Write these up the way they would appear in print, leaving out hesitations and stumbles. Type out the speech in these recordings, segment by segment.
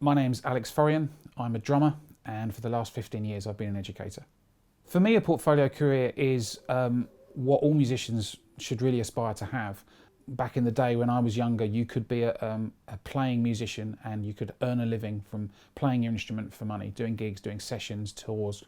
My name's Alex Forryan. I'm a drummer, and for the last 15 years I've been an educator. For me, a portfolio career is what all musicians should really aspire to have. Back in the day when I was younger, you could be a playing musician and you could earn a living from playing your instrument for money, doing gigs, doing sessions, tours.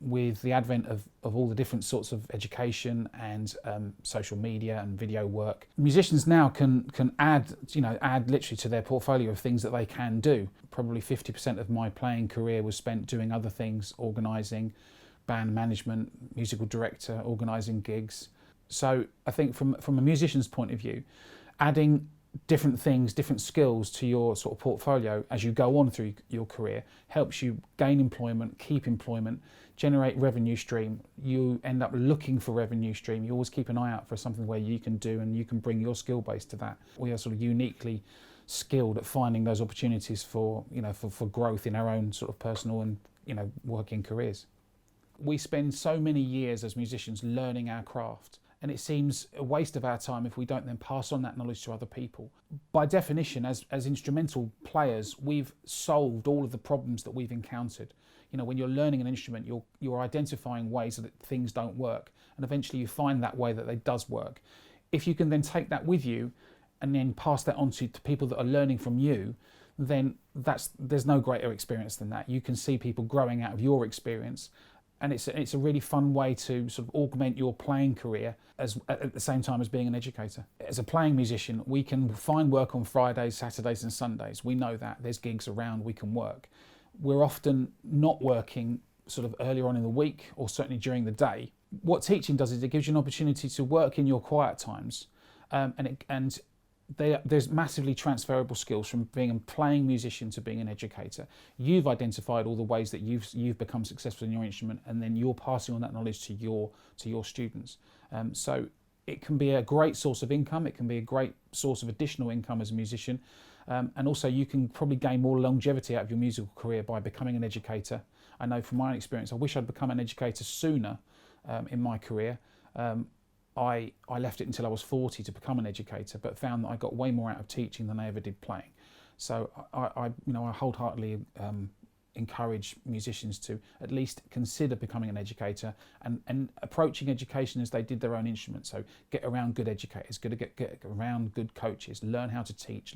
With the advent of all the different sorts of education and social media and video work, musicians now can add literally to their portfolio of things that they can do. Probably 50% of my playing career was spent doing other things, organising, band management, musical director, organising gigs. So I think from a musician's point of view, adding different things, different skills to your sort of portfolio as you go on through your career helps you gain employment, keep employment, generate revenue stream. You end up looking for revenue stream. You always keep an eye out for something where you can do and you can bring your skill base to that. We are sort of uniquely skilled at finding those opportunities for growth in our own sort of personal and working careers. We spend so many years as musicians learning our craft, and it seems a waste of our time if we don't then pass on that knowledge to other people. By definition, as instrumental players, we've solved all of the problems that we've encountered. When you're learning an instrument, you're identifying ways that things don't work, and eventually you find that way that it does work. If you can then take that with you and then pass that on to people that are learning from you, then there's no greater experience than that. You can see people growing out of your experience, and it's a really fun way to sort of augment your playing career at the same time as being an educator. As a playing musician, we can find work on Fridays, Saturdays and Sundays. We know that. There's gigs around, we can work. We're often not working sort of earlier on in the week or certainly during the day. What teaching does is it gives you an opportunity to work in your quiet times, and there's massively transferable skills from being a playing musician to being an educator. You've identified all the ways that you've become successful in your instrument, and then you're passing on that knowledge to your students. So it can be a great source of income. It can be a great source of additional income as a musician, and also you can probably gain more longevity out of your musical career by becoming an educator. I know from my own experience, I wish I'd become an educator sooner in my career. I left it until I was 40 to become an educator, but found that I got way more out of teaching than I ever did playing. So I wholeheartedly encourage musicians to at least consider becoming an educator and approaching education as they did their own instrument. So get around good educators, get around good coaches, learn how to teach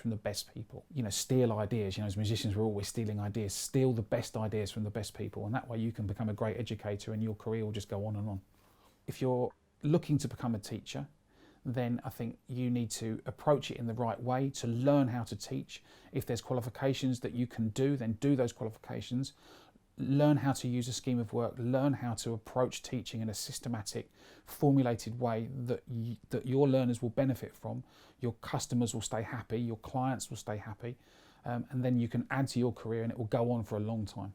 from the best people. Steal ideas. As musicians, we're always stealing ideas. Steal the best ideas from the best people, and that way you can become a great educator, and your career will just go on and on. If you're looking to become a teacher, then I think you need to approach it in the right way to learn how to teach. If there's qualifications that you can do, then do those qualifications. Learn how to use a scheme of work, learn how to approach teaching in a systematic, formulated way that your learners will benefit from, your customers will stay happy, your clients will stay happy, and then you can add to your career and it will go on for a long time.